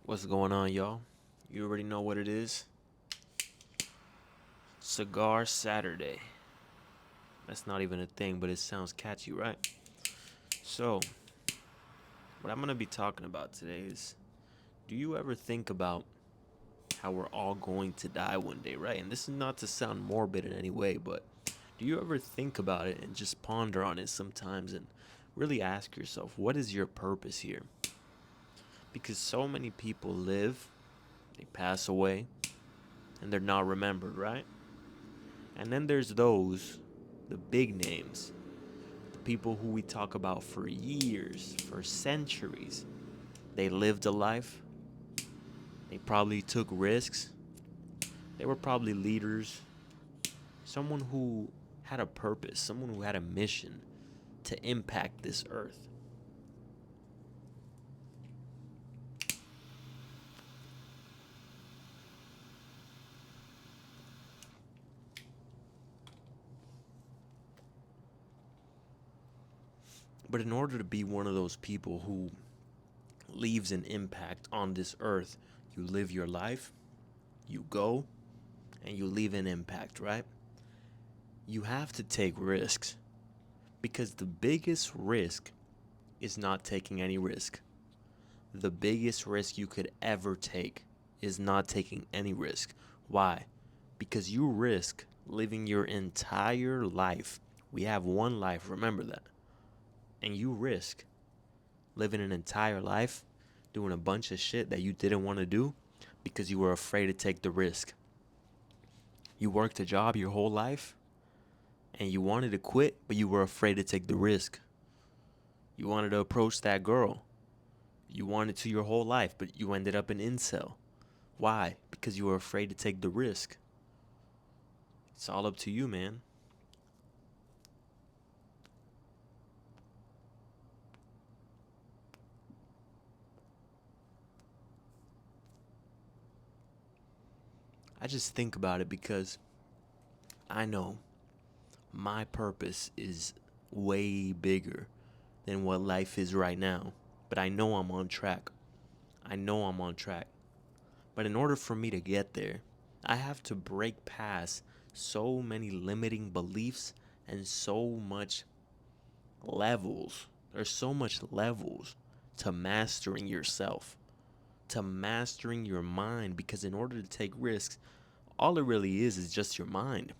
What's going on, y'all? You already know what it is. Cigar Saturday. That's not even a thing, but it sounds catchy, right? So, what I'm going to be talking about today is, do you ever think about how we're all going to die one day, right? And this is not to sound morbid in any way, but do you ever think about it and just ponder on it sometimes and really ask yourself, what is your purpose here? Because so many people live, they pass away, and they're not remembered, right? And then there's those, the big names, the people who we talk about for years, for centuries. They lived a life, they probably took risks, they were probably leaders, someone who had a purpose, someone who had a mission to impact this earth. But in order to be one of those people who leaves an impact on this earth, you live your life, you go, and you leave an impact, right? You have to take risks because the biggest risk is not taking any risk. The biggest risk you could ever take is not taking any risk. Why? Because you risk living your entire life. We have one life, remember that. And you risk living an entire life doing a bunch of shit that you didn't want to do because you were afraid to take the risk. You worked a job your whole life and you wanted to quit, but you were afraid to take the risk. You wanted to approach that girl. You wanted to your whole life, but you ended up an incel. Why? Because you were afraid to take the risk. It's all up to you, man. I just think about it because I know my purpose is way bigger than what life is right now. But I know I'm on track. I know I'm on track. But in order for me to get there, I have to break past so many limiting beliefs and so much levels. There's so much levels to mastering yourself, to mastering your mind, because in order to take risks, all it really is just your mind.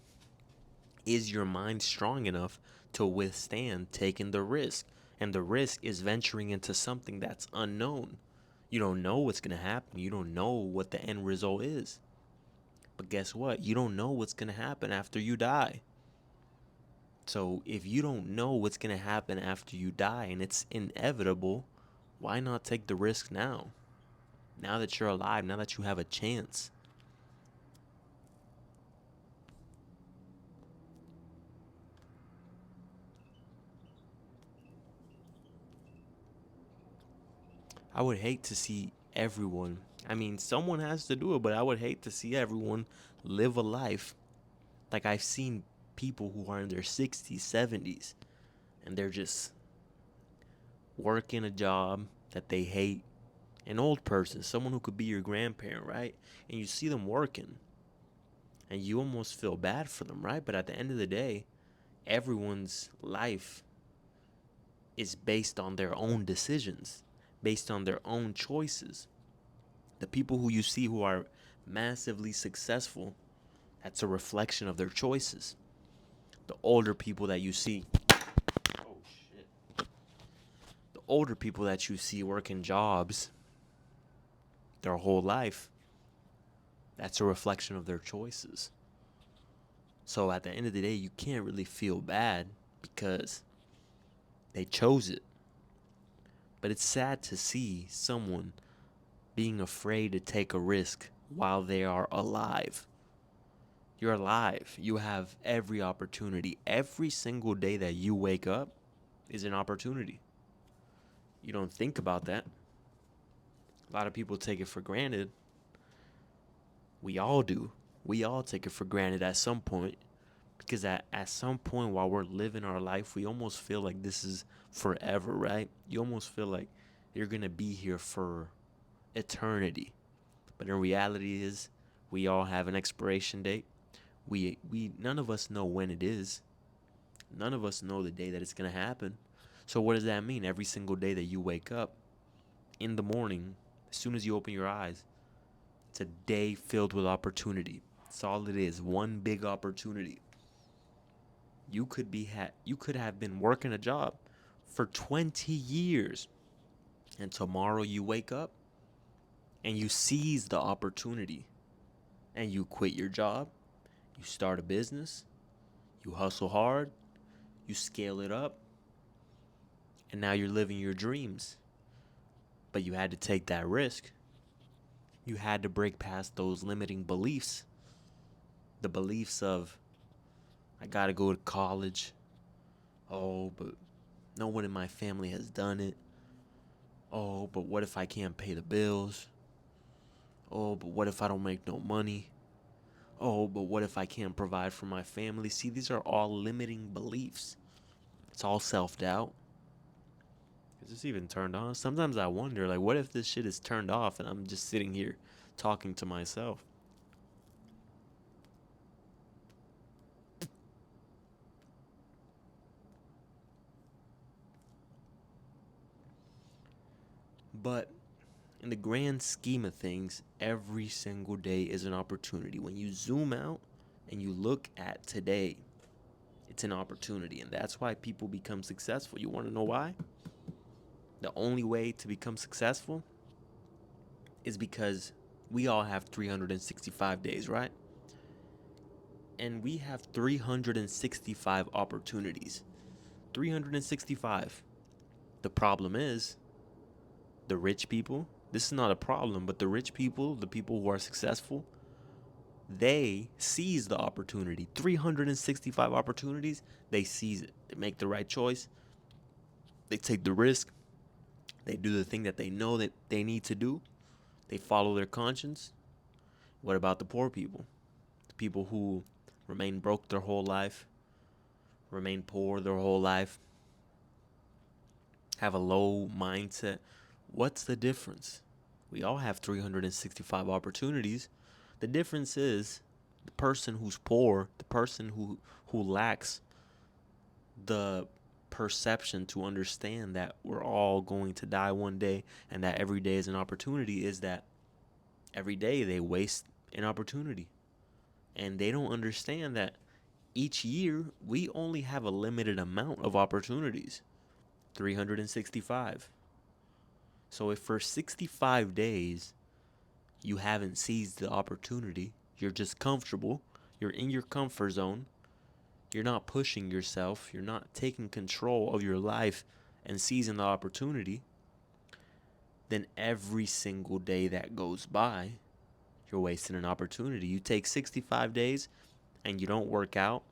Is your mind strong enough to withstand taking the risk? And the risk is venturing into something that's unknown. You don't know what's going to happen. You don't know what the end result is. But guess what? You don't know what's going to happen after you die. So if you don't know what's going to happen after you die and it's inevitable, why not take the risk now? Now that you're alive, now that you have a chance. I would hate to see everyone. I mean, someone has to do it, but I would hate to see everyone live a life like I've seen people who are in their 60s, 70s, and they're just working a job that they hate. An old person, someone who could be your grandparent, right? And you see them working, and you almost feel bad for them, right? But at the end of the day, everyone's life is based on their own decisions, based on their own choices. The people who you see who are massively successful, that's a reflection of their choices. The older people that you see, oh shit, the older people that you see working jobs their whole life, that's a reflection of their choices. So at the end of the day, you can't really feel bad because they chose it. But it's sad to see someone being afraid to take a risk while they are alive. You're alive. You have every opportunity. Every single day that you wake up is an opportunity. You don't think about that. A lot of people take it for granted. We all do. We all take it for granted at some point because at some point while we're living our life, we almost feel like this is forever, right? You almost feel like you're going to be here for eternity. But in reality is we all have an expiration date. We none of us know when it is. None of us know the day that it's going to happen. So what does that mean? Every single day that you wake up in the morning, as soon as you open your eyes, it's a day filled with opportunity. That's all it is. One big opportunity. You could have been working a job for 20 years, and tomorrow you wake up and you seize the opportunity and you quit your job, you start a business, you hustle hard, you scale it up, and now you're living your dreams. But you had to take that risk. You had to break past those limiting beliefs. The beliefs of, I gotta go to college. Oh, but no one in my family has done it. Oh, but what if I can't pay the bills? Oh, but what if I don't make no money? Oh, but what if I can't provide for my family? See, these are all limiting beliefs. It's all self-doubt. Is this even turned on? Sometimes I wonder, like, what if this shit is turned off and I'm just sitting here talking to myself? But in the grand scheme of things, every single day is an opportunity. When you zoom out and you look at today, it's an opportunity. And that's why people become successful. You want to know why? The only way to become successful is because we all have 365 days, right? And we have 365 opportunities. 365. The problem is the rich people. This is not a problem, but the rich people, the people who are successful, they seize the opportunity. 365 opportunities, they seize it. They make the right choice. They take the risk. They do the thing that they know that they need to do. They follow their conscience. What about the poor people? The people who remain broke their whole life, remain poor their whole life, have a low mindset. What's the difference? We all have 365 opportunities. The difference is the person who's poor, the person who lacks the perception to understand that we're all going to die one day and that every day is an opportunity, is that every day they waste an opportunity. And they don't understand that each year we only have a limited amount of opportunities. 365. So if for 65 days you haven't seized the opportunity, you're just comfortable, you're in your comfort zone, you're not pushing yourself, you're not taking control of your life and seizing the opportunity, then every single day that goes by, you're wasting an opportunity. You take 65 days and you don't work out,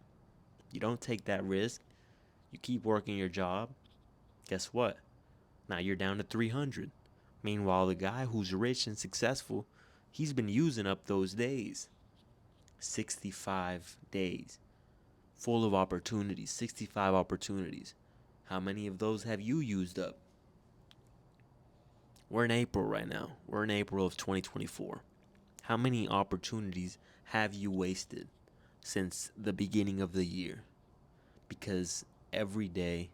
you don't take that risk, you keep working your job, guess what? Now you're down to 300. Meanwhile, the guy who's rich and successful, he's been using up those days. 65 days full of opportunities, 65 opportunities. How many of those have you used up? We're in April right now. We're in April of 2024. How many opportunities have you wasted since the beginning of the year? Because every day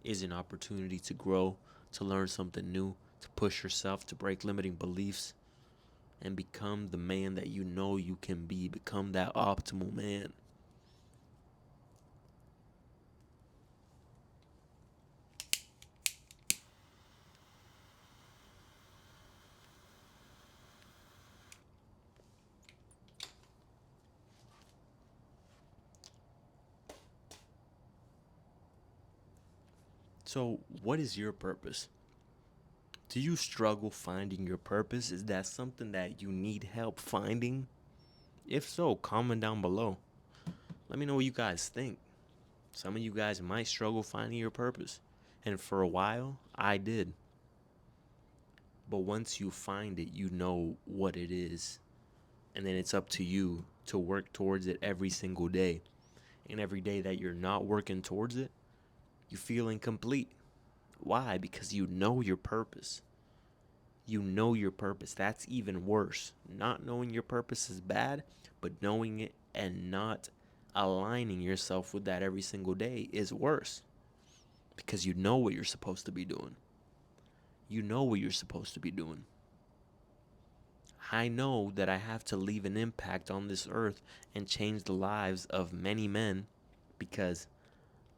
is an opportunity to grow, to learn something new, to push yourself, to break limiting beliefs, and become the man that you know you can be. Become that optimal man. So, what is your purpose? Do you struggle finding your purpose? Is that something that you need help finding? If so, comment down below. Let me know what you guys think. Some of you guys might struggle finding your purpose. And for a while, I did. But once you find it, you know what it is. And then it's up to you to work towards it every single day. And every day that you're not working towards it, you feel incomplete. Why? Because you know your purpose. You know your purpose. That's even worse. Not knowing your purpose is bad, but knowing it and not aligning yourself with that every single day is worse, because you know what you're supposed to be doing. You know what you're supposed to be doing. I know that I have to leave an impact on this earth and change the lives of many men, because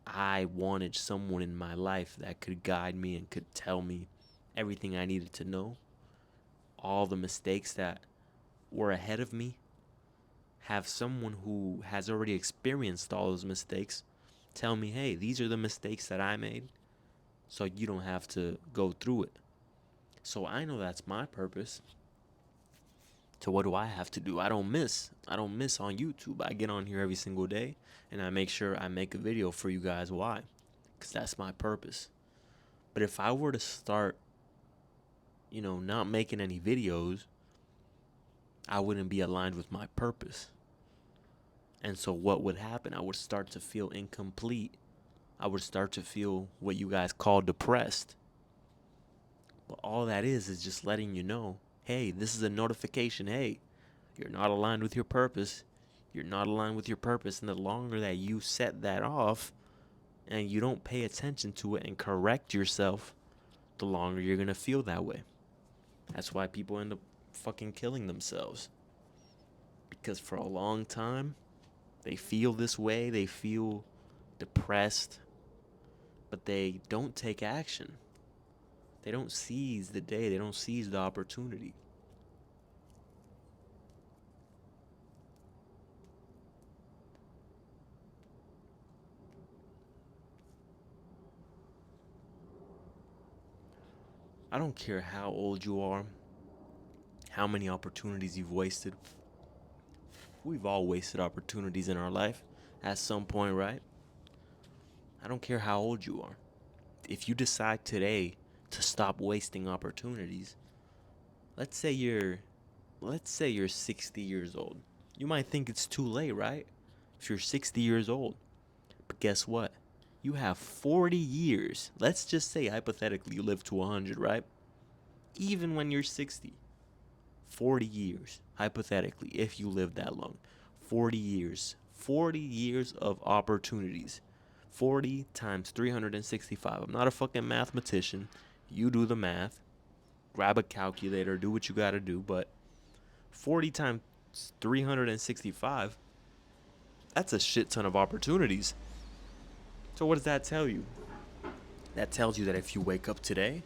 I wanted someone in my life that could guide me and could tell me everything I needed to know. All the mistakes that were ahead of me, have someone who has already experienced all those mistakes tell me, hey, these are the mistakes that I made, so you don't have to go through it. So I know that's my purpose. So what do I have to do? I don't miss. I don't miss on YouTube. I get on here every single day and I make sure I make a video for you guys. Why? Because that's my purpose. But if I were to start, not making any videos, I wouldn't be aligned with my purpose. And so what would happen? I would start to feel incomplete. I would start to feel what you guys call depressed. But all that is just letting you know, hey, this is a notification. Hey, you're not aligned with your purpose. You're not aligned with your purpose. And the longer that you set that off and you don't pay attention to it and correct yourself, the longer you're going to feel that way. That's why people end up fucking killing themselves. Because for a long time, they feel this way. They feel depressed, but they don't take action. They don't seize the day. They don't seize the opportunity. I don't care how old you are, how many opportunities you've wasted. We've all wasted opportunities in our life at some point, right? I don't care how old you are. If you decide today to stop wasting opportunities, let's say you're let's say you're 60 years old. You might think it's too late, right? If you're 60 years old. But guess what? You have 40 years. Let's just say hypothetically you live to 100, right? Even when you're 60, 40 years, hypothetically, if you live that long, 40 years, 40 years of opportunities, 40 times 365. I'm not a fucking mathematician. You do the math, grab a calculator, do what you gotta do, but 40 times 365, that's a shit ton of opportunities. So what does that tell you? That tells you that if you wake up today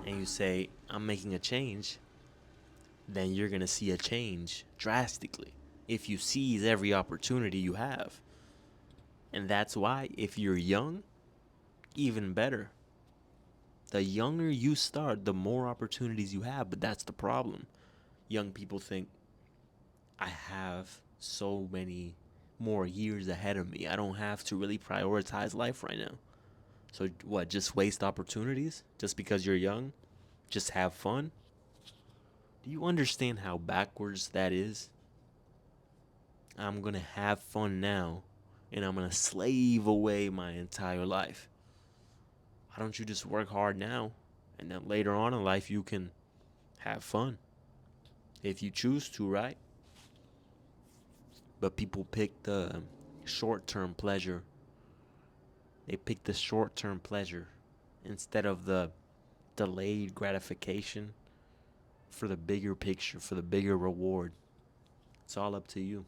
and you say, I'm making a change, then you're going to see a change drastically if you seize every opportunity you have. And that's why, if you're young, even better. The younger you start, the more opportunities you have. But that's the problem. Young people think, I have so many more years ahead of me. I don't have to really prioritize life right now. So what, just waste opportunities just because you're young? Just have fun? Do you understand how backwards that is? I'm going to have fun now, and I'm going to slave away my entire life. Why don't you just work hard now, and then later on in life you can have fun if you choose to, right? But people pick the short-term pleasure. They pick the short-term pleasure instead of the delayed gratification for the bigger picture, for the bigger reward. It's all up to you.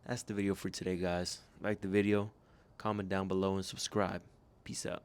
That's the video for today, guys. Like the video, comment down below, and subscribe. Peace out.